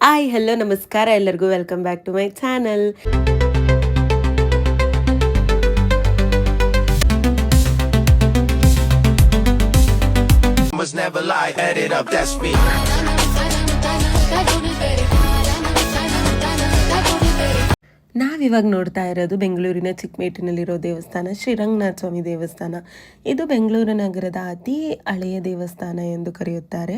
Hi hello ನಮಸ್ಕಾರ ಎಲ್ಲರಿಗೂ welcome back to my channel. Was never lie, add it up, that's me. ನಾವಿವಾಗ ನೋಡ್ತಾ ಇರೋದು ಬೆಂಗಳೂರಿನ ಚಿಕ್ಕಮೇಟಿನಲ್ಲಿರೋ ದೇವಸ್ಥಾನ ಶ್ರೀರಂಗನಾಥ ಸ್ವಾಮಿ ದೇವಸ್ಥಾನ. ಇದು ಬೆಂಗಳೂರು ನಗರದ ಅತಿ ಹಳೆಯ ದೇವಸ್ಥಾನ ಎಂದು ಕರೆಯುತ್ತಾರೆ.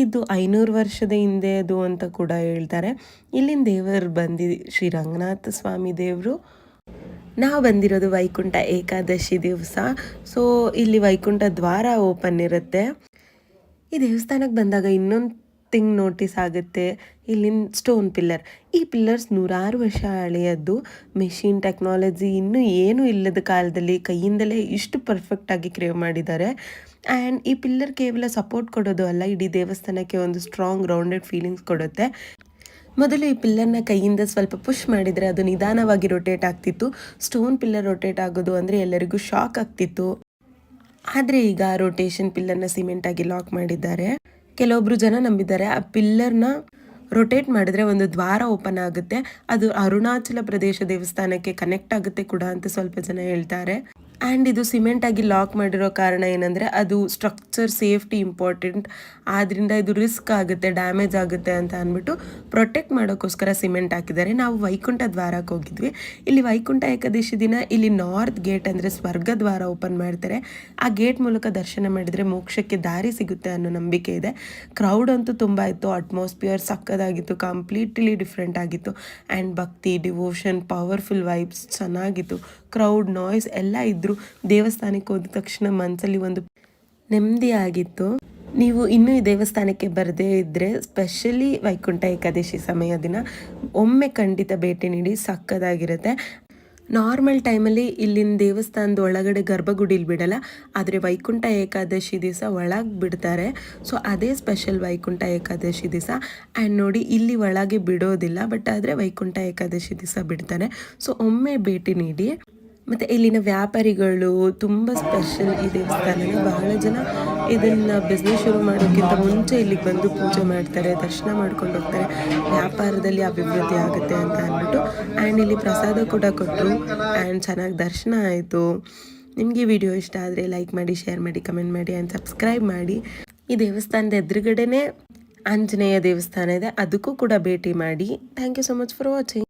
ಇದು 500 ವರ್ಷದ ಹಿಂದೆದು ಅಂತ ಕೂಡ ಹೇಳ್ತಾರೆ. ಇಲ್ಲಿನ ದೇವರು ಬಂದು ಶ್ರೀರಂಗನಾಥ ಸ್ವಾಮಿ ದೇವರು. ನಾವು ಬಂದಿರೋದು ವೈಕುಂಠ ಏಕಾದಶಿ ದಿವಸ. ಸೊ ಇಲ್ಲಿ ವೈಕುಂಠ ದ್ವಾರ ಓಪನ್ ಇರುತ್ತೆ. ಈ ದೇವಸ್ಥಾನಕ್ಕೆ ಬಂದಾಗ ಇನ್ನೊಂದು ಥಿಂಗ್ ನೋಟಿಸ್ ಆಗುತ್ತೆ, ಇಲ್ಲಿನ ಸ್ಟೋನ್ ಪಿಲ್ಲರ್. ಈ ಪಿಲ್ಲರ್ಸ್ 100 ವರ್ಷ ಹಳೆಯದ್ದು. ಮೆಷಿನ್ ಟೆಕ್ನಾಲಜಿ ಇನ್ನೂ ಏನೂ ಇಲ್ಲದ ಕಾಲದಲ್ಲಿ ಕೈಯಿಂದಲೇ ಇಷ್ಟು ಪರ್ಫೆಕ್ಟಾಗಿ ಕ್ರಿಯೇಟ್ ಮಾಡಿದ್ದಾರೆ. ಆ್ಯಂಡ್ ಈ ಪಿಲ್ಲರ್ ಕೇವಲ ಸಪೋರ್ಟ್ ಕೊಡೋದು ಅಲ್ಲ, ಇಡೀ ದೇವಸ್ಥಾನಕ್ಕೆ ಒಂದು ಸ್ಟ್ರಾಂಗ್ ರೌಂಡೆಡ್ ಫೀಲಿಂಗ್ಸ್ ಕೊಡುತ್ತೆ. ಮೊದಲು ಈ ಪಿಲ್ಲರ್ನ ಕೈಯಿಂದ ಸ್ವಲ್ಪ ಪುಷ್ ಮಾಡಿದರೆ ಅದು ನಿಧಾನವಾಗಿ ರೊಟೇಟ್ ಆಗ್ತಿತ್ತು. ಸ್ಟೋನ್ ಪಿಲ್ಲರ್ ರೊಟೇಟ್ ಆಗೋದು ಅಂದರೆ ಎಲ್ಲರಿಗೂ ಶಾಕ್ ಆಗ್ತಿತ್ತು. ಆದರೆ ಈಗ ರೊಟೇಷನ್ ಪಿಲ್ಲರ್ನ ಸಿಮೆಂಟಾಗಿ ಲಾಕ್ ಮಾಡಿದ್ದಾರೆ. ಕೆಲವೊಬ್ರು ಜನ ನಂಬಿದ್ದಾರೆ ಆ ಪಿಲ್ಲರ್ನ ರೊಟೇಟ್ ಮಾಡಿದ್ರೆ ಒಂದು ದ್ವಾರ ಓಪನ್ ಆಗುತ್ತೆ, ಅದು ಅರುಣಾಚಲ ಪ್ರದೇಶ ದೇವಸ್ಥಾನಕ್ಕೆ ಕನೆಕ್ಟ್ ಆಗುತ್ತೆ ಕೂಡ ಅಂತ ಸ್ವಲ್ಪ ಜನ ಹೇಳ್ತಾರೆ. ಆ್ಯಂಡ್ ಇದು ಸಿಮೆಂಟಾಗಿ ಲಾಕ್ ಮಾಡಿರೋ ಕಾರಣ ಏನಂದರೆ ಅದು ಸ್ಟ್ರಕ್ಚರ್ ಸೇಫ್ಟಿ ಇಂಪಾರ್ಟೆಂಟ್, ಆದ್ದರಿಂದ ಇದು ರಿಸ್ಕ್ ಆಗುತ್ತೆ, ಡ್ಯಾಮೇಜ್ ಆಗುತ್ತೆ ಅಂತ ಅಂದ್ಬಿಟ್ಟು ಪ್ರೊಟೆಕ್ಟ್ ಮಾಡೋಕ್ಕೋಸ್ಕರ ಸಿಮೆಂಟ್ ಹಾಕಿದ್ದಾರೆ. ನಾವು ವೈಕುಂಠ ದ್ವಾರಕ್ಕೆ ಹೋಗಿದ್ವಿ. ಇಲ್ಲಿ ವೈಕುಂಠ ಏಕಾದಶಿ ದಿನ ಇಲ್ಲಿ ನಾರ್ತ್ ಗೇಟ್ ಅಂದರೆ ಸ್ವರ್ಗ ದ್ವಾರ ಓಪನ್ ಮಾಡ್ತಾರೆ. ಆ ಗೇಟ್ ಮೂಲಕ ದರ್ಶನ ಮಾಡಿದರೆ ಮೋಕ್ಷಕ್ಕೆ ದಾರಿ ಸಿಗುತ್ತೆ ಅನ್ನೋ ನಂಬಿಕೆ ಇದೆ. ಕ್ರೌಡ್ ಅಂತೂ ತುಂಬ ಇತ್ತು, ಅಟ್ಮಾಸ್ಫಿಯರ್ ಸಕ್ಕದಾಗಿತ್ತು, ಕಂಪ್ಲೀಟ್ಲಿ ಡಿಫ್ರೆಂಟ್ ಆಗಿತ್ತು. ಆ್ಯಂಡ್ ಭಕ್ತಿ, ಡಿವೋಷನ್, ಪವರ್ಫುಲ್ ವೈಬ್ಸ್ ಚೆನ್ನಾಗಿತ್ತು. ಕ್ರೌಡ್, ನಾಯ್ಸ್ ಎಲ್ಲ ಇದ್ದರು. ದೇವಸ್ಥಾನಕ್ಕೆ ಹೋದ ತಕ್ಷಣ ಮನಸ್ಸಲ್ಲಿ ಒಂದು ನೆಮ್ಮದಿ ಆಗಿತ್ತು. ನೀವು ಇನ್ನೂ ಈ ದೇವಸ್ಥಾನಕ್ಕೆ ಬರದೇ ಇದ್ದರೆ ಸ್ಪೆಷಲಿ ವೈಕುಂಠ ಏಕಾದಶಿ ಸಮಯ ದಿನ ಒಮ್ಮೆ ಖಂಡಿತ ಭೇಟಿ ನೀಡಿ, ಸಕ್ಕದಾಗಿರುತ್ತೆ. ನಾರ್ಮಲ್ ಟೈಮಲ್ಲಿ ಇಲ್ಲಿನ ದೇವಸ್ಥಾನದ ಒಳಗಡೆ ಗರ್ಭಗುಡಿಲಿ ಬಿಡಲ್ಲ, ಆದರೆ ವೈಕುಂಠ ಏಕಾದಶಿ ದಿವಸ ಒಳಗೆ ಬಿಡ್ತಾರೆ. ಸೊ ಅದೇ ಸ್ಪೆಷಲ್ ವೈಕುಂಠ ಏಕಾದಶಿ ದಿವಸ. ಆ್ಯಂಡ್ ನೋಡಿ ಇಲ್ಲಿ ಒಳಗೆ ಬಿಡೋದಿಲ್ಲ, ಬಟ್ ಆದರೆ ವೈಕುಂಠ ಏಕಾದಶಿ ದಿವಸ ಬಿಡ್ತಾರೆ. ಸೊ ಒಮ್ಮೆ ಭೇಟಿ ನೀಡಿ. ಮತ್ತು ಇಲ್ಲಿನ ವ್ಯಾಪಾರಿಗಳು ತುಂಬ ಸ್ಪೆಷಲ್. ಈ ದೇವಸ್ಥಾನನ ಬಹಳ ಜನ ಇದನ್ನು ಬಿಸ್ನೆಸ್ ಶುರು ಮಾಡೋಕ್ಕಿಂತ ಮುಂಚೆ ಇಲ್ಲಿಗೆ ಬಂದು ಪೂಜೆ ಮಾಡ್ತಾರೆ, ದರ್ಶನ ಮಾಡ್ಕೊಂಡು ಹೋಗ್ತಾರೆ, ವ್ಯಾಪಾರದಲ್ಲಿ ಅಭಿವೃದ್ಧಿ ಆಗುತ್ತೆ ಅಂತ ಅಂದ್ಬಿಟ್ಟು. ಆ್ಯಂಡ್ ಇಲ್ಲಿ ಪ್ರಸಾದ ಕೂಡ ಕೊಟ್ಟರು. ಆ್ಯಂಡ್ ಚೆನ್ನಾಗಿ ದರ್ಶನ ಆಯಿತು. ನಿಮಗೆ ಈ ವಿಡಿಯೋ ಇಷ್ಟ ಆದರೆ ಲೈಕ್ ಮಾಡಿ, ಶೇರ್ ಮಾಡಿ, ಕಮೆಂಟ್ ಮಾಡಿ ಆ್ಯಂಡ್ ಸಬ್ಸ್ಕ್ರೈಬ್ ಮಾಡಿ. ಈ ದೇವಸ್ಥಾನದ ಎದುರುಗಡೆನೇ ಆಂಜನೇಯ ದೇವಸ್ಥಾನ ಇದೆ, ಅದಕ್ಕೂ ಕೂಡ ಭೇಟಿ ಮಾಡಿ. Thank you so much for watching.